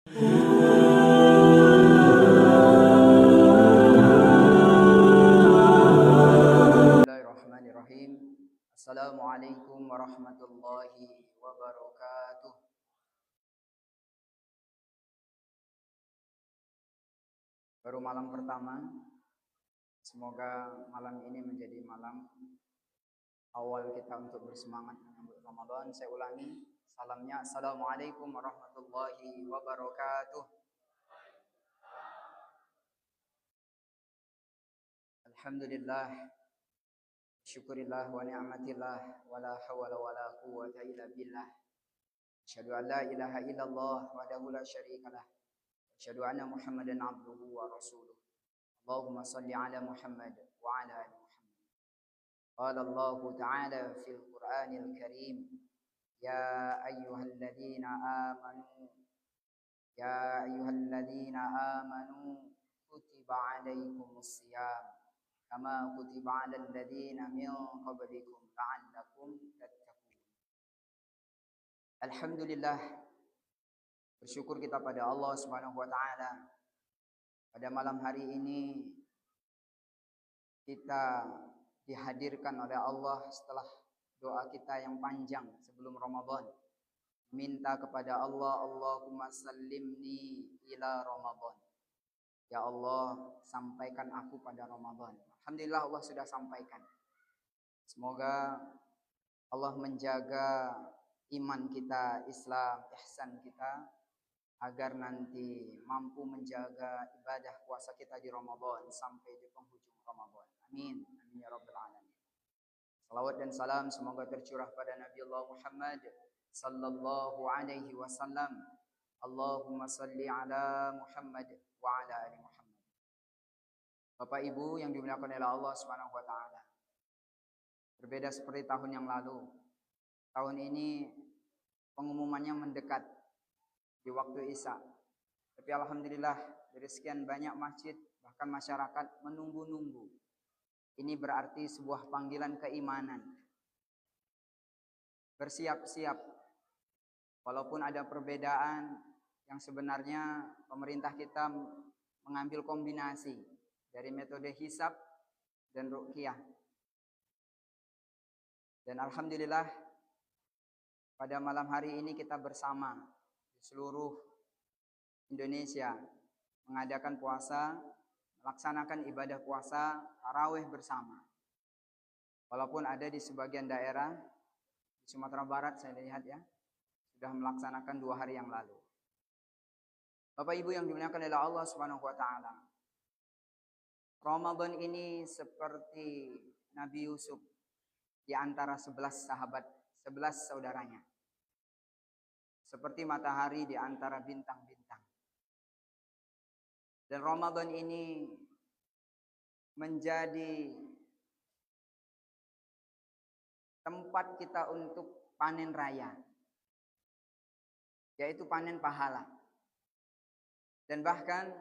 Bismillahirrahmanirrahim. Assalamualaikum warahmatullahi wabarakatuh. Baru malam pertama. Semoga malam ini menjadi malam awal kita untuk bersemangat menyambut Ramadan. Saya ulangi salamnya. Assalamualaikum warahmatullahi wabarakatuh. Alhamdulillah, syukurillah wa ni'matillah, wa la hawla wa la quwwata illa billah. Asyhadu an la ilaha illallah wahdahu la syarikalah. Asyhadu anna Muhammadan abduhu wa rasuluh. Allahumma salli ala Muhammad wa ala ali Muhammad. Qala Allah ta'ala fil Qur'anil Karim, ya ayyuhalladzina amanu kutiba alaikumus shiyam kama kutiba alal ladzina min qablikum la'allakum tattaqun. Alhamdulillah, bersyukur kita pada Allah Subhanahu wa taala. Pada malam hari ini kita dihadirkan oleh Allah setelah doa kita yang panjang sebelum Ramadan. Minta kepada Allah, Allahumma sallimni ila Ramadan. Ya Allah, sampaikan aku pada Ramadan. Alhamdulillah Allah sudah sampaikan. Semoga Allah menjaga iman kita, Islam, ihsan kita, agar nanti mampu menjaga ibadah puasa kita di Ramadan sampai di penghujung Ramadan. Amin. Amin ya rabbal alamin. Salawat dan salam semoga tercurah pada Nabi Allah Muhammad sallallahu alaihi wasallam. Allahumma salli ala Muhammad wa ala ali Muhammad. Bapak Ibu yang dimuliakan oleh Allah Subhanahu wa taala. Berbeda seperti tahun yang lalu. Tahun ini pengumumannya mendekat di waktu Isya. Tapi alhamdulillah dari sekian banyak masjid bahkan masyarakat menunggu-nunggu. Ini berarti sebuah panggilan keimanan. Bersiap-siap. Walaupun ada perbedaan yang sebenarnya pemerintah kita mengambil kombinasi dari metode hisab dan ruqyah. Dan alhamdulillah pada malam hari ini kita bersama di seluruh Indonesia mengadakan puasa, melaksanakan ibadah puasa tarawih bersama. Walaupun ada di sebagian daerah di Sumatera Barat saya lihat ya sudah melaksanakan 2 hari yang lalu. Bapak Ibu yang dimuliakan oleh Allah Subhanahu wa taala. Ramadan ini seperti Nabi Yusuf di antara 11 sahabat, 11 saudaranya. Seperti matahari di antara bintang-bintang. Dan Ramadan ini menjadi tempat kita untuk panen raya. Yaitu panen pahala. Dan bahkan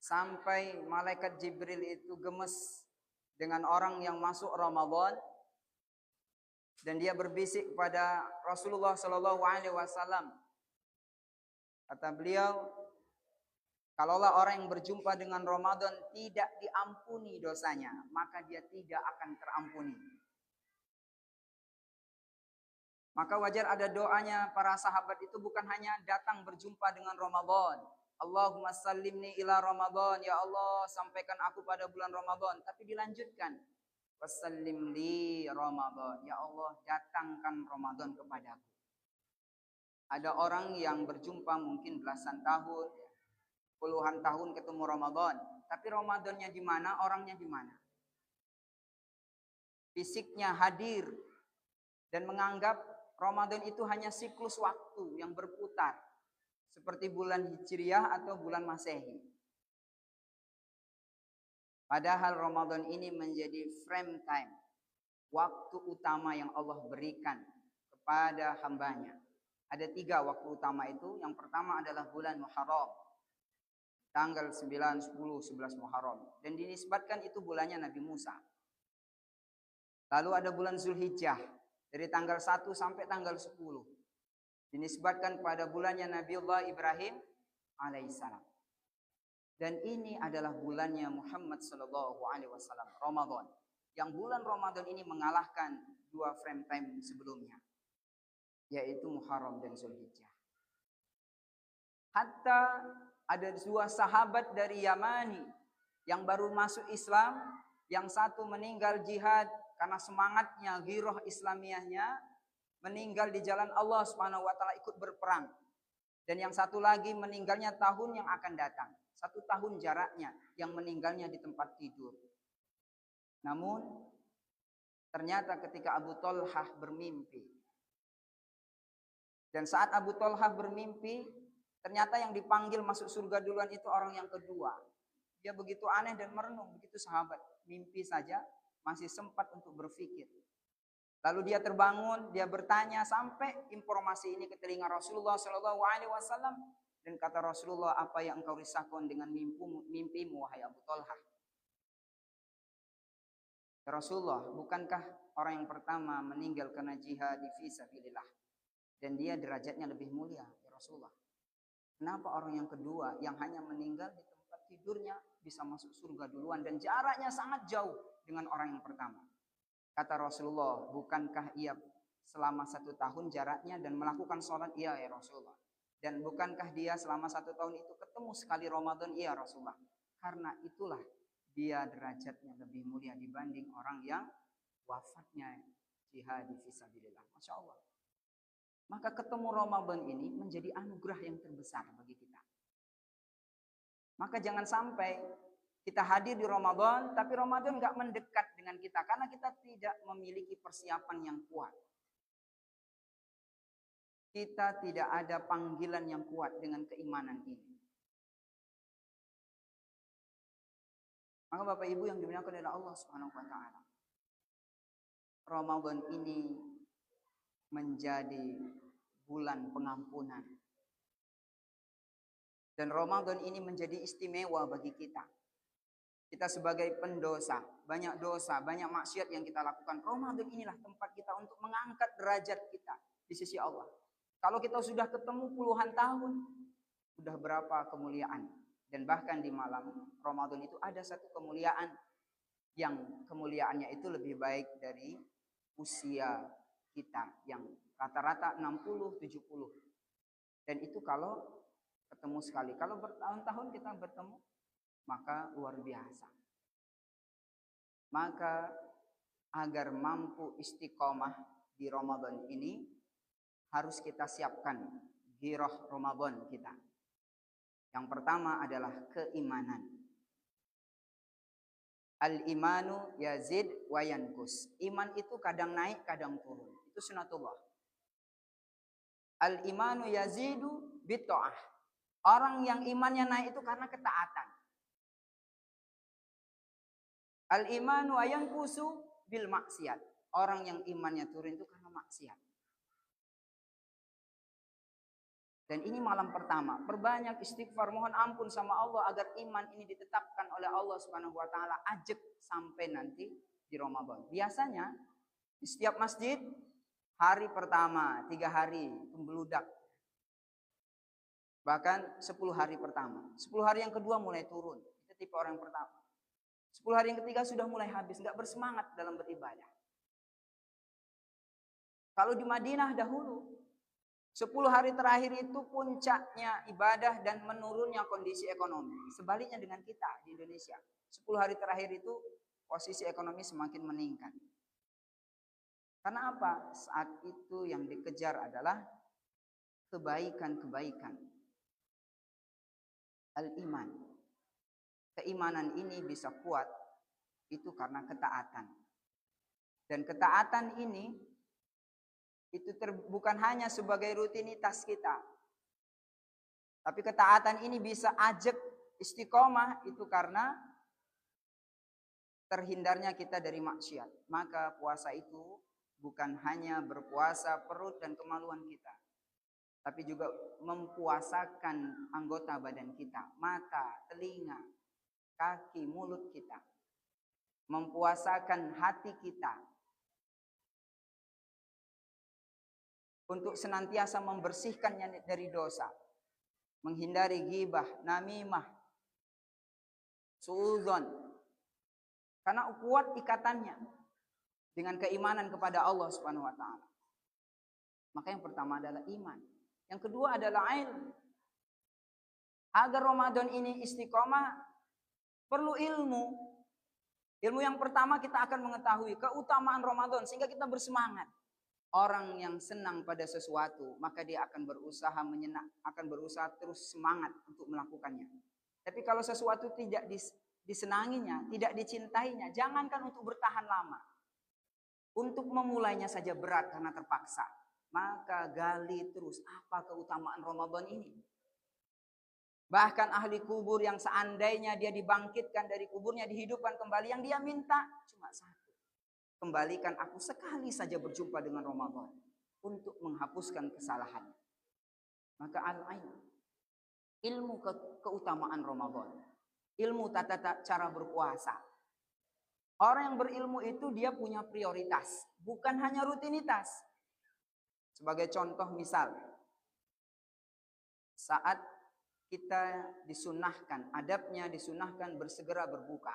sampai malaikat Jibril itu gemes dengan orang yang masuk Ramadan dan dia berbisik kepada Rasulullah sallallahu alaihi wasallam. Kata beliau, kalaulah orang yang berjumpa dengan Ramadan tidak diampuni dosanya, maka dia tidak akan terampuni. Maka wajar ada doanya para sahabat itu bukan hanya datang berjumpa dengan Ramadan. Allahumma sallimni ila Ramadan. Ya Allah, sampaikan aku pada bulan Ramadan. Tapi dilanjutkan. Wassallim li Ramadan. Ya Allah, datangkan Ramadan kepadaku. Ada orang yang berjumpa mungkin belasan tahun, puluhan tahun ketemu Ramadan. Tapi Ramadannya di mana, orangnya di mana? Fisiknya hadir dan menganggap Ramadan itu hanya siklus waktu yang berputar. Seperti bulan Hijriah atau bulan Masehi. Padahal Ramadan ini menjadi frame time. Waktu utama yang Allah berikan kepada hambanya. Ada 3 waktu utama itu. Yang pertama adalah bulan Muharram. Tanggal 9, 10, 11 Muharram. Dan dinisbatkan itu bulannya Nabi Musa. Lalu ada bulan Zulhijjah. Dari tanggal 1 sampai tanggal 10. Dinisbatkan pada bulannya Nabiullah Ibrahim alaihissalam. Dan ini adalah bulannya Muhammad sallallahu alaihi wasallam, Ramadan. Yang bulan Ramadan ini mengalahkan 2 frame time sebelumnya, yaitu Muharram dan Zulhijjah. Hatta ada 2 sahabat dari Yamani yang baru masuk Islam, yang satu meninggal jihad karena semangatnya, ghirah Islamiyahnya, meninggal di jalan Allah Subhanahu wa taala ikut berperang. Dan yang satu lagi meninggalnya tahun yang akan datang. 1 tahun jaraknya, yang meninggalnya di tempat tidur. Namun ternyata ketika Abu Thalhah bermimpi, dan saat Abu Thalhah bermimpi, ternyata yang dipanggil masuk surga duluan itu orang yang kedua. Dia begitu aneh dan merenung, begitu sahabat. Mimpi saja masih sempat untuk berpikir. Lalu dia terbangun, dia bertanya sampai informasi ini ke telinga Rasulullah Shallallahu Alaihi Wasallam, dan kata Rasulullah, apa yang engkau risaukan dengan mimpimu wahai Abu Thalhah? Ya Rasulullah, bukankah orang yang pertama meninggal karena jihad fi sabilillah dan dia derajatnya lebih mulia, ya Rasulullah? Kenapa orang yang kedua yang hanya meninggal di tempat tidurnya bisa masuk surga duluan dan jaraknya sangat jauh dengan orang yang pertama? Kata Rasulullah, bukankah ia selama 1 tahun jaraknya dan melakukan sholat? Iya ya Rasulullah. Dan bukankah dia selama 1 tahun itu ketemu sekali Ramadan? Iya Rasulullah. Karena itulah dia derajatnya lebih mulia dibanding orang yang wafatnya jihad fi sabilillah. Masya Allah. Maka ketemu Ramadan ini menjadi anugerah yang terbesar bagi kita. Maka jangan sampai kita hadir di Ramadan, tapi Ramadan nggak mendekat dengan kita karena kita tidak memiliki persiapan yang kuat. Kita tidak ada panggilan yang kuat dengan keimanan ini. Maka Bapak Ibu yang dimuliakan oleh Allah Subhanahu wa taala, Ramadan ini menjadi bulan pengampunan. Dan Ramadan ini menjadi istimewa bagi kita. Kita sebagai pendosa, banyak dosa, banyak maksiat yang kita lakukan. Ramadan inilah tempat kita untuk mengangkat derajat kita di sisi Allah. Kalau kita sudah ketemu puluhan tahun, sudah berapa kemuliaan. Dan bahkan di malam Ramadan itu ada satu kemuliaan yang kemuliaannya itu lebih baik dari usia kita yang rata-rata 60-70. Dan itu kalau ketemu sekali. Kalau bertahun-tahun kita bertemu, maka luar biasa. Maka agar mampu istiqomah di Ramadan ini, harus kita siapkan ghirah Ramadan kita. Yang pertama adalah keimanan. Al-imanu yazid wa yankus. Iman itu kadang naik, kadang turun. Itu sunatullah. Al-imanu yazidu bitta'ah. Orang yang imannya naik itu karena ketaatan. Al-imanu wa yankusu bil maksiat. Orang yang imannya turun itu karena maksiat. Dan ini malam pertama, perbanyak istighfar, mohon ampun sama Allah agar iman ini ditetapkan oleh Allah Subhanahu wa taala ajak sampai nanti di Ramadan. Biasanya di setiap masjid hari pertama 3 hari pembeludak. Bahkan 10 hari pertama. 10 hari yang kedua mulai turun. Itu tipe orang yang pertama. 10 hari yang ketiga sudah mulai habis, enggak bersemangat dalam beribadah. Kalau di Madinah dahulu 10 hari terakhir itu puncaknya ibadah dan menurunnya kondisi ekonomi. Sebaliknya dengan kita di Indonesia. 10 hari terakhir itu posisi ekonomi semakin meningkat. Karena apa? Saat itu yang dikejar adalah kebaikan-kebaikan. Al-iman. Keimanan ini bisa kuat itu karena ketaatan. Dan ketaatan ini itu bukan hanya sebagai rutinitas kita. Tapi ketaatan ini bisa ajak istiqomah itu karena terhindarnya kita dari maksiat. Maka puasa itu bukan hanya berpuasa perut dan kemaluan kita, tapi juga mempuasakan anggota badan kita, mata, telinga, kaki, mulut kita. Mempuasakan hati kita. Mempuasakan untuk senantiasa membersihkannya dari dosa, menghindari ghibah, namimah, suudzon, karena kuat ikatannya dengan keimanan kepada Allah Subhanahu wa taala. Maka yang pertama adalah iman. Yang kedua adalah ilmu. Agar Ramadan ini istiqomah perlu ilmu. Ilmu yang pertama kita akan mengetahui keutamaan Ramadan sehingga kita bersemangat. Orang yang senang pada sesuatu, maka dia akan berusaha terus semangat untuk melakukannya. Tapi kalau sesuatu tidak disenanginya, tidak dicintainya, jangankan untuk bertahan lama. Untuk memulainya saja berat karena terpaksa. Maka gali terus apa keutamaan Ramadan ini. Bahkan ahli kubur yang seandainya dia dibangkitkan dari kuburnya, dihidupkan kembali, yang dia minta cuma satu. Kembalikan aku sekali saja berjumpa dengan Ramadan untuk menghapuskan kesalahan. Maka al-ilm, ilmu keutamaan Ramadan, ilmu tata cara berpuasa. Orang yang berilmu itu dia punya prioritas, bukan hanya rutinitas. Sebagai contoh misal, saat kita disunahkan, adabnya disunahkan bersegera berbuka.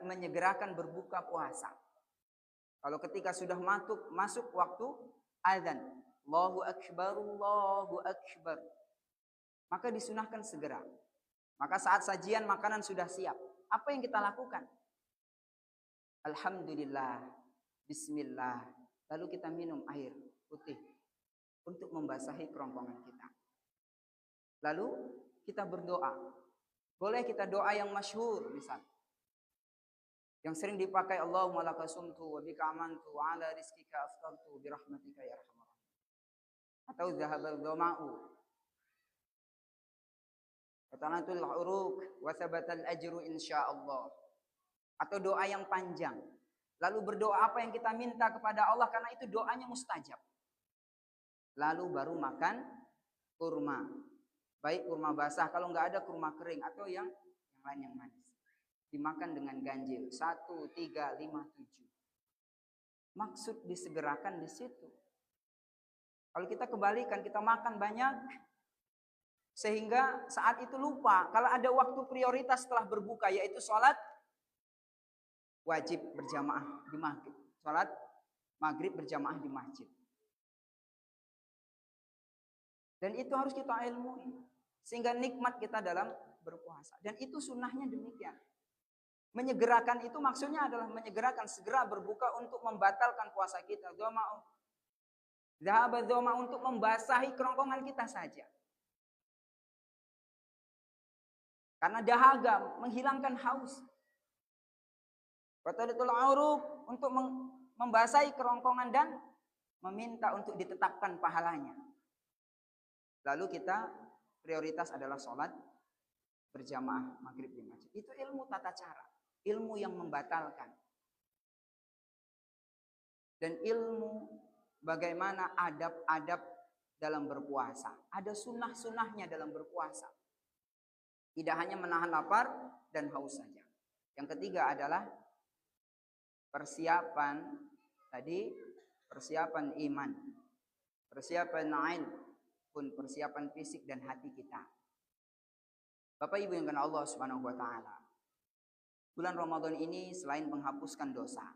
Menyegerakan berbuka puasa. Kalau ketika sudah masuk waktu azan, Allahu Akbar, Allahu Akbar, maka disunahkan segera. Maka saat sajian makanan sudah siap, apa yang kita lakukan? Alhamdulillah, bismillah, lalu kita minum air putih untuk membasahi kerongkongan kita. Lalu kita berdoa. Boleh kita doa yang masyhur misal, yang sering dipakai, Allahumma laka sumtu wa bika amantu wa ala rizkika aftartu bi rahmatika ya arhamar rahimin. Atau zahabal dhama'u wa talatul uruq wa thabatal ajru insyaallah. Atau doa yang panjang. Lalu berdoa apa yang kita minta kepada Allah karena itu doanya mustajab. Lalu baru makan kurma. Baik kurma basah, kalau nggak ada kurma kering atau yang lain yang manis. Dimakan dengan ganjil 1, 3, 5, 7. Maksud disegerakan di situ. Kalau kita kebalikan, kita makan banyak sehingga saat itu lupa kalau ada waktu prioritas setelah berbuka, yaitu sholat wajib berjamaah di maghrib, sholat maghrib berjamaah di masjid. Dan itu harus kita ilmui sehingga nikmat kita dalam berpuasa. Dan itu sunnahnya demikian. Menyegerakan itu maksudnya adalah menyegerakan, segera berbuka untuk membatalkan puasa kita. Dhahaba dhoma, untuk membasahi kerongkongan kita saja. Karena dahaga menghilangkan haus. Watadatul uruq, untuk membasahi kerongkongan dan meminta untuk ditetapkan pahalanya. Lalu kita prioritas adalah sholat berjamaah maghrib di masjid. Itu ilmu tata cara, ilmu yang membatalkan. Dan ilmu bagaimana adab-adab dalam berpuasa. Ada sunnah-sunnahnya dalam berpuasa. Tidak hanya menahan lapar dan haus saja. Yang ketiga adalah persiapan iman, persiapan ilmu, pun persiapan fisik dan hati kita. Bapak Ibu yang kena Allah Subhanahu wa taala. Bulan Ramadan ini selain menghapuskan dosa,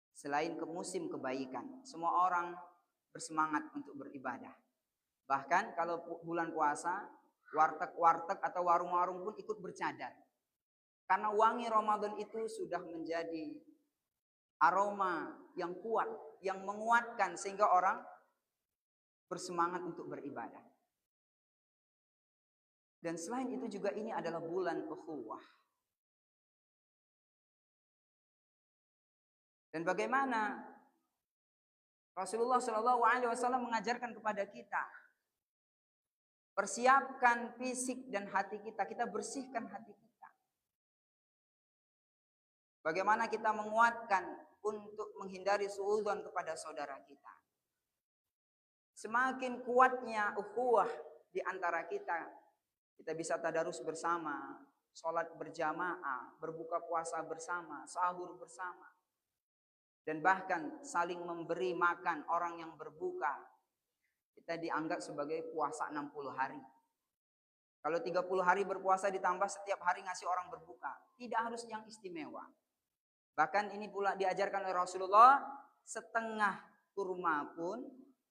selain ke musim kebaikan, semua orang bersemangat untuk beribadah. Bahkan kalau bulan puasa, warteg-warteg atau warung-warung pun ikut bercadar. Karena wangi Ramadan itu sudah menjadi aroma yang kuat, yang menguatkan sehingga orang bersemangat untuk beribadah. Dan selain itu juga ini adalah bulan ukhuwah. Dan bagaimana Rasulullah SAW mengajarkan kepada kita, persiapkan fisik dan hati kita, kita bersihkan hati kita. Bagaimana kita menguatkan untuk menghindari suudzon kepada saudara kita. Semakin kuatnya ukhuwah di antara kita bisa tadarus bersama, sholat berjamaah, berbuka puasa bersama, sahur bersama. dan bahkan saling memberi makan orang yang berbuka. Kita dianggap sebagai puasa 60 hari. Kalau 30 hari berpuasa ditambah setiap hari ngasih orang berbuka. Tidak harus yang istimewa. Bahkan ini pula diajarkan oleh Rasulullah, setengah kurma pun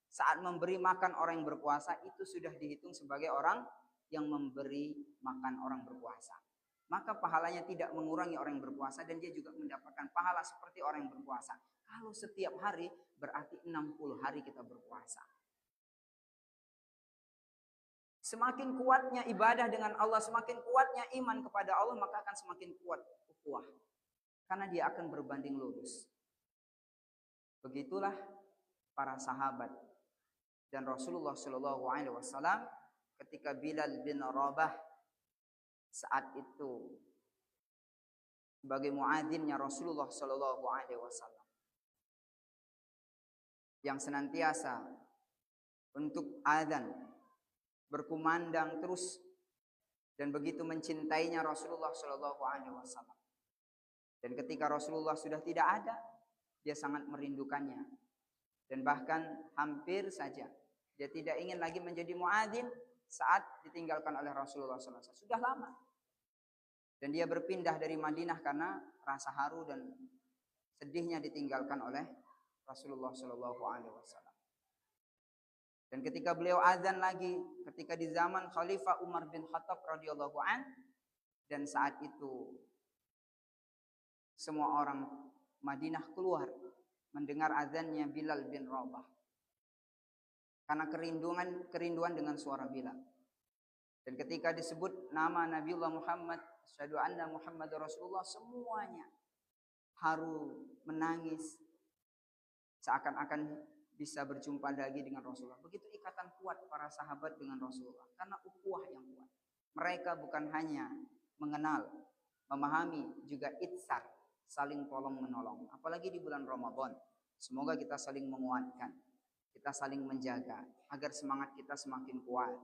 saat memberi makan orang yang berpuasa itu sudah dihitung sebagai orang yang memberi makan orang berpuasa. Maka pahalanya tidak mengurangi orang yang berpuasa dan dia juga mendapatkan pahala seperti orang yang berpuasa. Kalau setiap hari berarti 60 hari kita berpuasa. Semakin kuatnya ibadah dengan Allah, semakin kuatnya iman kepada Allah, maka akan semakin kuat ukhuwah. Karena dia akan berbanding lurus. Begitulah para sahabat dan Rasulullah Shallallahu Alaihi Wasallam ketika Bilal bin Rabah saat itu sebagai muadzinnya Rasulullah Shallallahu Alaihi Wasallam yang senantiasa untuk adzan berkumandang terus dan begitu mencintainya Rasulullah Shallallahu Alaihi Wasallam. Dan ketika Rasulullah sudah tidak ada, dia sangat merindukannya. Dan bahkan hampir saja dia tidak ingin lagi menjadi muadzin saat ditinggalkan oleh Rasulullah Sallallahu Alaihi Wasallam. Sudah lama. Dan dia berpindah dari Madinah karena rasa haru dan sedihnya ditinggalkan oleh Rasulullah Sallallahu Alaihi Wasallam. Dan ketika beliau azan lagi, ketika di zaman Khalifah Umar bin Khattab radhiyallahu an, dan saat itu semua orang Madinah keluar mendengar azannya Bilal bin Rabah. Karena kerinduan dengan suara Bilal. Dan ketika disebut nama Nabiullah Muhammad, asyhadu anna Muhammadar Rasulullah, semuanya haru, menangis, seakan-akan bisa berjumpa lagi dengan Rasulullah. Begitu ikatan kuat para sahabat dengan Rasulullah. Karena ukhuwah yang kuat. Mereka bukan hanya mengenal, memahami, juga itsar, saling tolong menolong. Apalagi di bulan Ramadan. Semoga kita saling menguatkan. Kita saling menjaga agar semangat kita semakin kuat.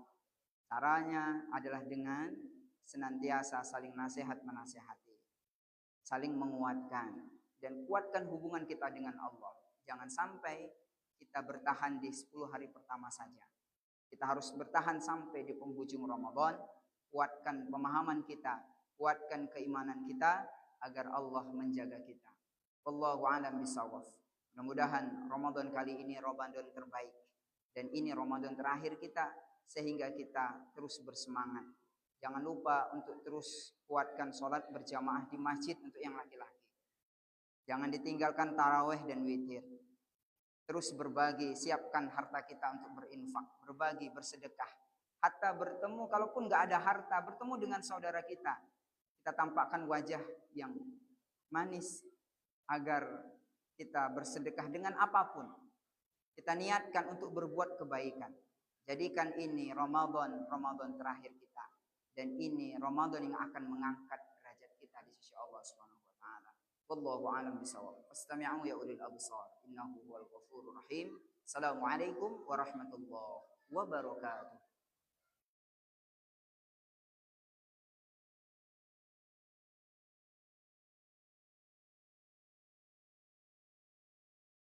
Caranya adalah dengan senantiasa saling nasihat menasihati. Saling menguatkan. Dan kuatkan hubungan kita dengan Allah. Jangan sampai kita bertahan di 10 hari pertama saja. Kita harus bertahan sampai di penghujung Ramadan. Kuatkan pemahaman kita. Kuatkan keimanan kita agar Allah menjaga kita. Wallahu a'lam bishawab. Mudah-mudahan Ramadan kali ini Ramadan terbaik. Dan ini Ramadan terakhir kita. Sehingga kita terus bersemangat. Jangan lupa untuk terus kuatkan sholat berjamaah di masjid untuk yang laki-laki. Jangan ditinggalkan tarawih dan witir. Terus berbagi, siapkan harta kita untuk berinfak, berbagi, bersedekah. Hatta bertemu, kalaupun nggak ada harta, bertemu dengan saudara kita. Kita tampakkan wajah yang manis agar kita bersedekah dengan apapun. Kita niatkan untuk berbuat kebaikan. Jadikan ini Ramadan terakhir kita. Dan ini Ramadan yang akan mengangkat derajat kita di sisi Allah Subhanahu wa taala. Wallahu a'lam bishawab. Fastami'u ya ulil absar. Innahu huwal ghafurur rahim. Assalamualaikum warahmatullahi wabarakatuh.